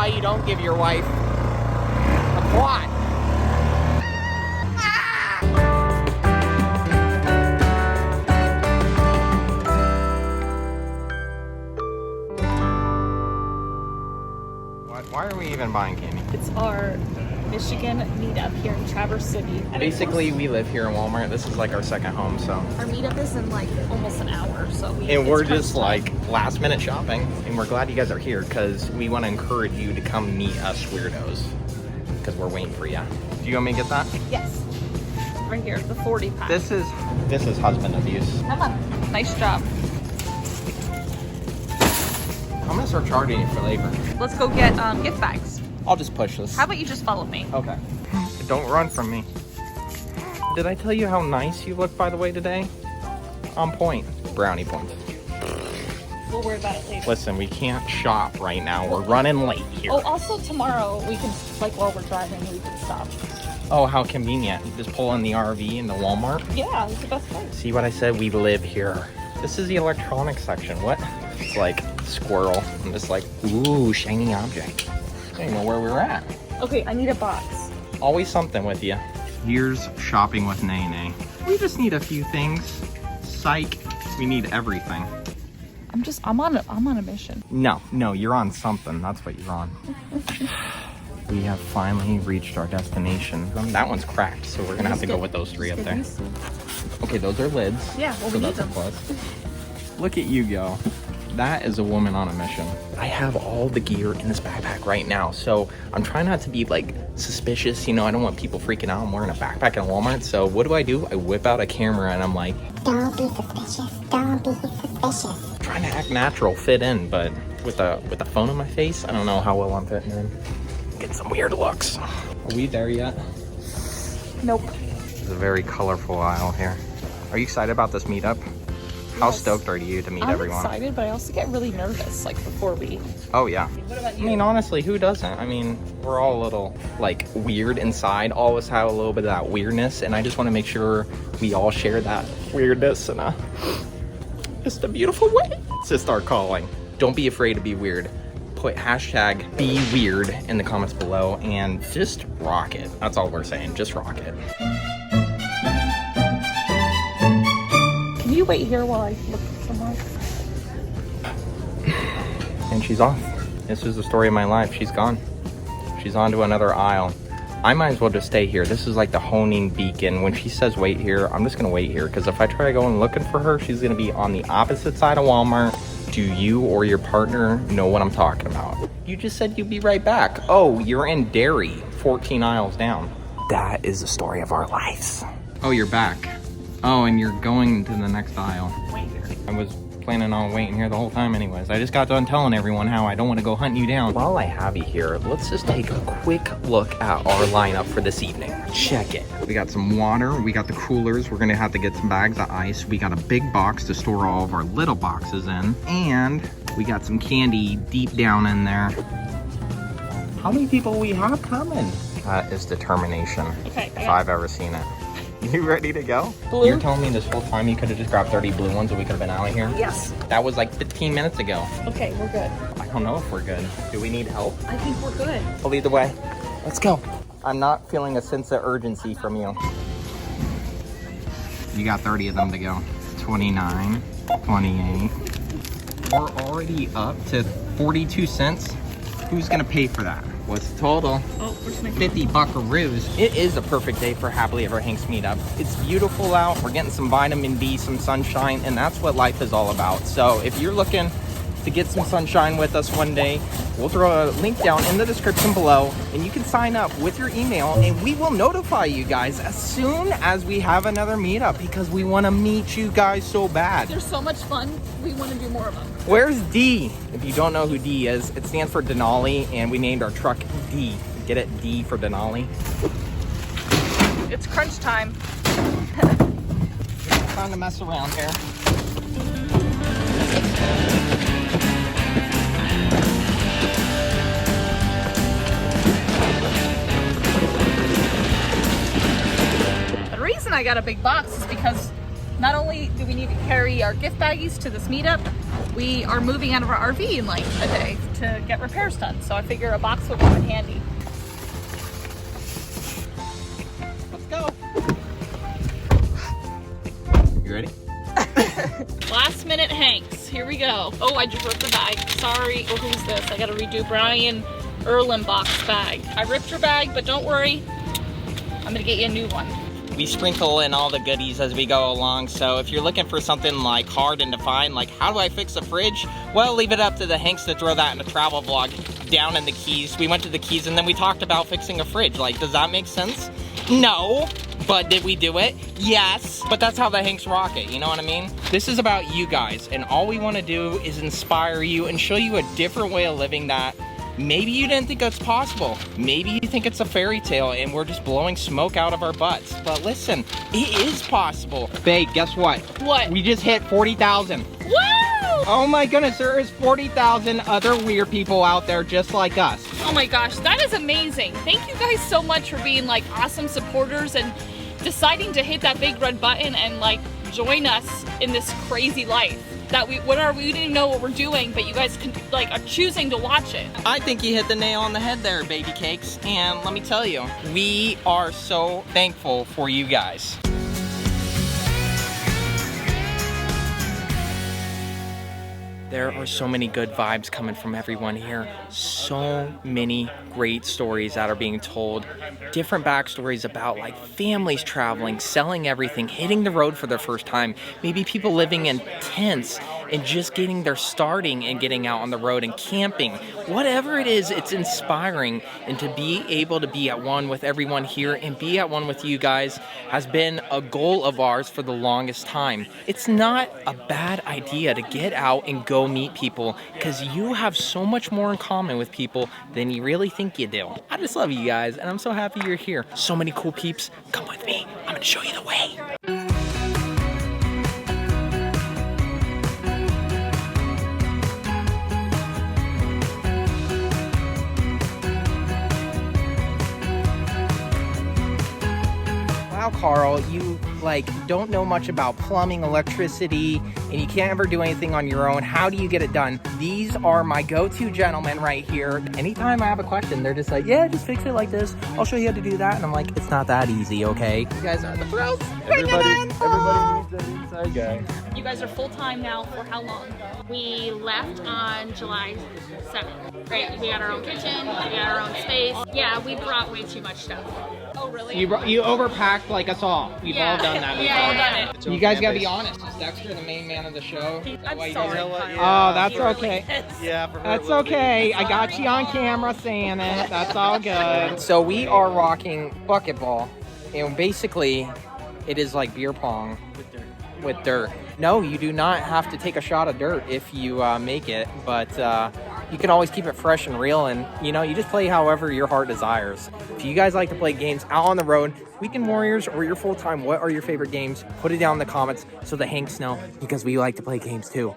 why you don't give your wife a quad. Why are we even buying candy? It's our Michigan meetup here in Traverse City. Basically, we live here in Walmart. This is like our second home, so. Our meetup is in like almost an hour, so we're just like last minute shopping, and we're glad you guys are here because we want to encourage you to come meet us weirdos because we're waiting for you. Do you want me to get that? Yes. Right here, the 40 pack. This is husband abuse. Come on. Nice job. I'm gonna start charging you for labor. Let's go get gift bags. I'll just push this. How about you just follow me? Okay. Don't run from me. Did I tell you how nice you look, by the way, today? On point. Brownie points. We'll worry about it later. Listen, we can't shop right now. We're running late here. Oh, also tomorrow we can, like while we're driving, we can stop. Oh, how convenient. You just pull in the RV into Walmart. Yeah, it's the best place. See what I said? We live here. This is the electronics section. What? It's like squirrel. I'm just like, ooh, shiny object. I don't even know where we're at. Okay, I need a box. Always something with you. Here's shopping with Nene. We just need a few things. Psych. We need everything. I'm on a mission. No, you're on something. That's what you're on. We have finally reached our destination. That one's cracked, so we're gonna have to go with those three up there. Okay, those are lids. Yeah, well, we need them. Look at you go. That is a woman on a mission. I have all the gear in this backpack right now, so I'm trying not to be like suspicious. You know, I don't want people freaking out. I'm wearing a backpack in Walmart, so what do? I whip out a camera and I'm like, don't be suspicious. Don't be suspicious. Trying to act natural, fit in, but with a phone on my face, I don't know how well I'm fitting in. Get some weird looks. Are we there yet? Nope. It's a very colorful aisle here. Are you excited about this meetup? How stoked are you to meet everyone? I'm excited, but I also get really nervous, like, before we... Oh, yeah. What about you? I mean, honestly, who doesn't? I mean, we're all a little, like, weird inside. All of us have a little bit of that weirdness, and I just want to make sure we all share that weirdness in just a beautiful way. It's just our calling. Don't be afraid to be weird. Put hashtag #BeWeird in the comments below, and just rock it. That's all we're saying. Just rock it. Can you wait here while I look somewhere? And she's off. This is the story of my life. She's gone. She's on to another aisle. I might as well just stay here. This is like the honing beacon. When she says wait here, I'm just gonna wait here, because if I try going looking for her, she's gonna be on the opposite side of Walmart. Do you or your partner know what I'm talking about? You just said you'd be right back. Oh, you're in Derry, 14 aisles down. That is the story of our lives. Oh, you're back. Oh, and you're going to the next aisle. Wait here. I was planning on waiting here the whole time anyways. I just got done telling everyone how I don't want to go hunting you down. While I have you here, let's just take a quick look at our lineup for this evening. Check it. We got some water, we got the coolers, we're gonna have to get some bags of ice, we got a big box to store all of our little boxes in, and we got some candy deep down in there. How many people we have coming? That is determination, Okay. if I've ever seen it. You ready to go? Blue? You're telling me this whole time you could have just grabbed 30 blue ones and we could have been out of here? Yes. That was like 15 minutes ago. Okay, we're good. I don't know if we're good. Do we need help? I think we're good. I'll lead the way. Let's go. I'm not feeling a sense of urgency from you. You got 30 of them to go. 29, 28. We're already up to 42 cents. Who's gonna pay for that? What's the total? Oh, we're just making 50 buckaroos. It is a perfect day for HappilyEverHanks meetup. It's beautiful out. We're getting some vitamin D, some sunshine, and that's what life is all about. So if you're looking to get some sunshine with us one day, we'll throw a link down in the description below, and you can sign up with your email, and we will notify you guys as soon as we have another meetup, because we want to meet you guys so bad. They're so much fun. We want to do more of them. Where's D? If you don't know who D is, it stands for Denali, and we named our truck D. Get it? D for Denali. It's crunch time. Time to mess around here. The reason I got a big box is because not only do we need to carry our gift baggies to this meetup, We are moving out of our RV in like a day to get repairs done, so I figure a box will come in handy. Let's go. You ready? Last minute Hanks, here we go. Oh, I just ripped the bag. Sorry. Oh, who's this? I gotta redo Brian Erlenbach's bag. I ripped your bag, but don't worry. I'm gonna get you a new one. We sprinkle in all the goodies as we go along, so if you're looking for something like hard and defined, like how do I fix a fridge? Well, leave it up to the Hanks to throw that in a travel vlog down in the Keys. We went to the Keys and then we talked about fixing a fridge. Like, does that make sense? No. But did we do it? Yes. But that's how the Hanks rock it, you know what I mean? This is about you guys, and all we want to do is inspire you and show you a different way of living that maybe you didn't think that's possible. Maybe you think it's a fairy tale and we're just blowing smoke out of our butts. But listen, it is possible. Babe, guess what? What? We just hit 40,000. Woo! Oh my goodness, there is 40,000 other weird people out there just like us. Oh my gosh, that is amazing. Thank you guys so much for being like awesome supporters and deciding to hit that big red button and like join us in this crazy life. That we didn't know what we're doing, but you guys like are choosing to watch it. I think you hit the nail on the head there, baby cakes. And let me tell you, we are so thankful for you guys. There are so many good vibes coming from everyone here. So many great stories that are being told. Different backstories about like families traveling, selling everything, hitting the road for the first time. Maybe people living in tents and just getting their starting and getting out on the road and camping. Whatever it is, it's inspiring. And to be able to be at one with everyone here and be at one with you guys has been a goal of ours for the longest time. It's not a bad idea to get out and go meet people because you have so much more in common with people than you really think you do. I just love you guys and I'm so happy you're here. So many cool peeps. Come with me. I'm gonna show you the way. Wow, Carl, you like don't know much about plumbing, electricity, and you can't ever do anything on your own. How do you get it done? These are my go-to gentlemen right here. Anytime I have a question, they're just like, yeah, just fix it like this. I'll show you how to do that. And I'm like, it's not that easy, okay? You guys are the pros. Everybody needs an inside guy. You guys are full-time now for how long? We left on July 7th. Right, we got our own kitchen, we got our own space. Yeah, we brought way too much stuff. Oh, really? You overpacked like us all. We've all done that. We've all done it. You guys gotta be honest. Is Dexter the main man of the show? I'm sorry. Oh, that's okay. Yeah, That's okay. I got you on camera saying it. That's all good. So we are rocking bucket ball, and basically, it is like beer pong with dirt. No, you do not have to take a shot of dirt if you make it, but you can always keep it fresh and real, and you know, you just play however your heart desires. If you guys like to play games out on the road, Weekend Warriors, or you're full-time, what are your favorite games? Put it down in the comments so the Hanks know, because we like to play games too.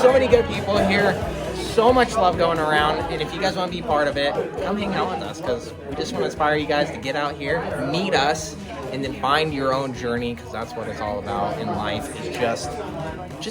So many good people here, so much love going around, and if you guys want to be part of it, come hang out with us, because we just want to inspire you guys to get out here, meet us, and then find your own journey, because that's what it's all about in life, is just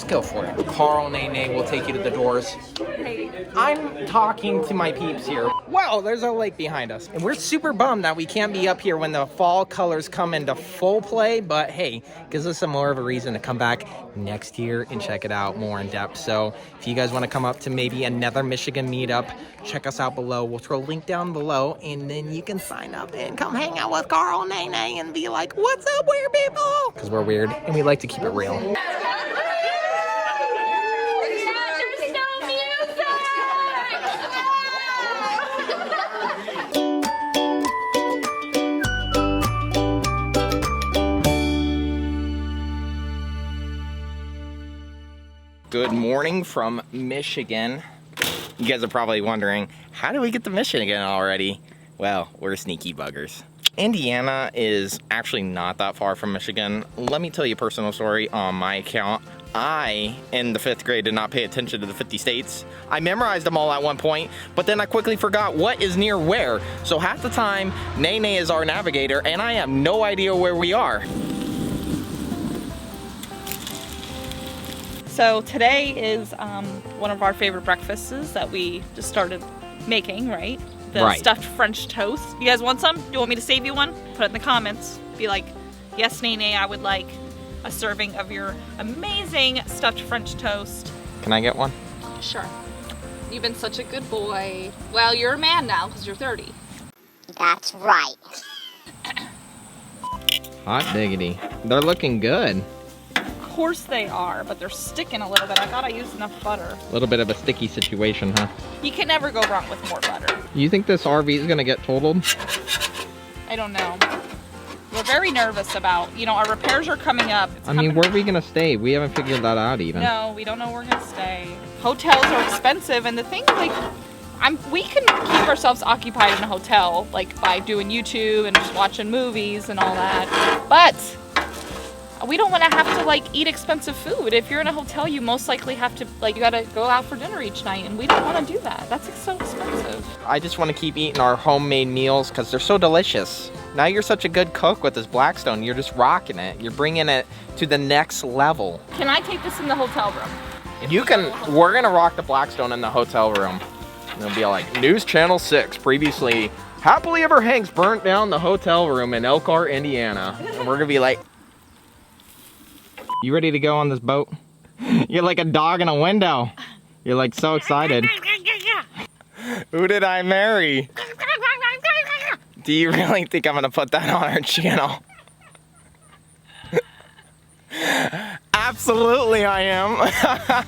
go for it. Carl Nene will take you to the doors. Hey, I'm talking to my peeps here. Wow, there's a lake behind us. And we're super bummed that we can't be up here when the fall colors come into full play, but hey, gives us some more of a reason to come back next year and check it out more in depth. So if you guys want to come up to maybe another Michigan meetup, check us out below. We'll throw a link down below, and then you can sign up and come hang out with Carl Nene and be like, what's up, weird people? Because we're weird, and we like to keep it real. Good morning from Michigan. You guys are probably wondering, how do we get to Michigan already? Well, we're sneaky buggers. Indiana is actually not that far from Michigan. Let me tell you a personal story on my account. I, in the 5th grade, did not pay attention to the 50 states. I memorized them all at one point, but then I quickly forgot what is near where. So half the time, Nene is our navigator, and I have no idea where we are. So today is one of our favorite breakfasts that we just started making, right? The Right. stuffed French toast. You guys want some? You want me to save you one? Put it in the comments. Be like, yes, Nene, I would like a serving of your amazing stuffed French toast. Can I get one? Sure. You've been such a good boy. Well, you're a man now because you're 30. That's right. Hot diggity. They're looking good. Of course they are, but they're sticking a little bit. I thought I used enough butter. A little bit of a sticky situation, huh? You can never go wrong with more butter. You think this RV is gonna get totaled? I don't know. We're very nervous about, our repairs are coming up. It's I mean, coming- where are we gonna stay? We haven't figured that out even. No, we don't know where we're gonna stay. Hotels are expensive, and the thing, we can keep ourselves occupied in a hotel, by doing YouTube and just watching movies and all that. But we don't want to have to eat expensive food. If you're in a hotel, you most likely have to you gotta go out for dinner each night, and we don't want to do that. That's so expensive. I just want to keep eating our homemade meals because they're so delicious. Now you're such a good cook with this Blackstone. You're just rocking it. You're bringing it to the next level. Can I take this in the hotel room? You can. We're gonna rock the Blackstone in the hotel room. And it'll be like News Channel 6 previously. HappilyEverHanks burnt down the hotel room in Elkhart, Indiana. And we're gonna be like, you ready to go on this boat? You're like a dog in a window. You're like so excited. Who did I marry? Do you really think I'm gonna put that on our channel? Absolutely I am.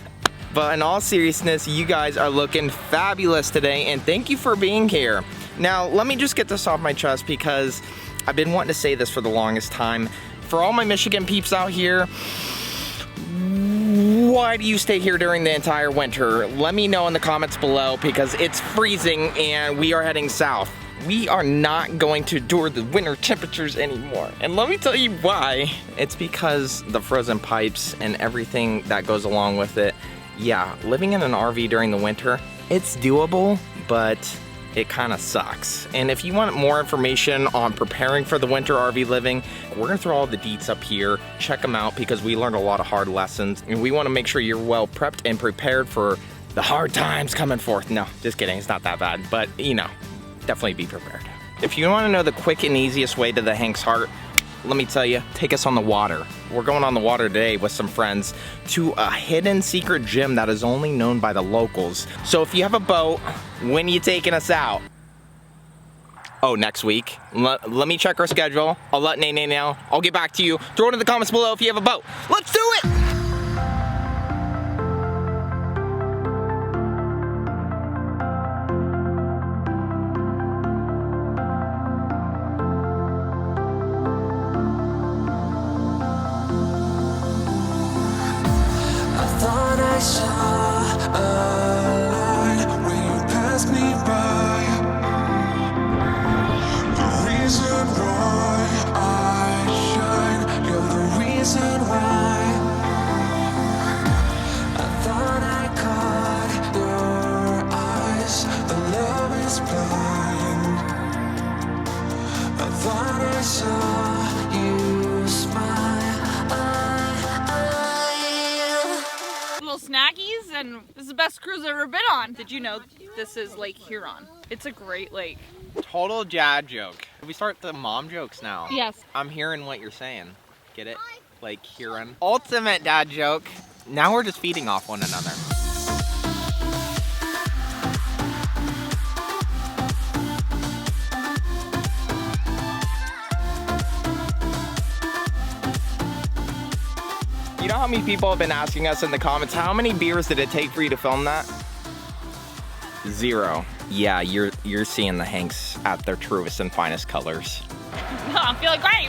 But in all seriousness, you guys are looking fabulous today, and thank you for being here. Now, let me just get this off my chest because I've been wanting to say this for the longest time. For all my Michigan peeps out here, why do you stay here during the entire winter? Let me know in the comments below because it's freezing and we are heading south. We are not going to endure the winter temperatures anymore. And let me tell you why. It's because the frozen pipes and everything that goes along with it. Yeah, living in an RV during the winter, it's doable, but it kind of sucks. And if you want more information on preparing for the winter RV living, we're gonna throw all the deets up here. Check them out because we learned a lot of hard lessons and we wanna make sure you're well prepped and prepared for the hard times coming forth. No, just kidding, it's not that bad, but definitely be prepared. If you wanna know the quick and easiest way to the Hanks heart, let me tell you, take us on the water. We're going on the water today with some friends to a hidden secret gym that is only known by the locals. So if you have a boat, when are you taking us out? Oh, next week. Let me check our schedule. I'll let Nene know. I'll get back to you. Throw it in the comments below if you have a boat. Let's do it! Thought I saw a light when you passed me by. The reason why I shine, you're the reason why. I thought I caught your eyes, the love is blind. I thought I saw you smile. Snackies, and this is the best cruise I've ever been on. Did you know this is Lake Huron? It's a great lake. Total dad joke. We start the mom jokes now. Yes. I'm hearing what you're saying. Get it? Like Huron. Ultimate dad joke. Now we're just feeding off one another. You know how many people have been asking us in the comments, how many beers did it take for you to film that? 0. Yeah, you're seeing the Hanks at their truest and finest colors. I'm feeling great.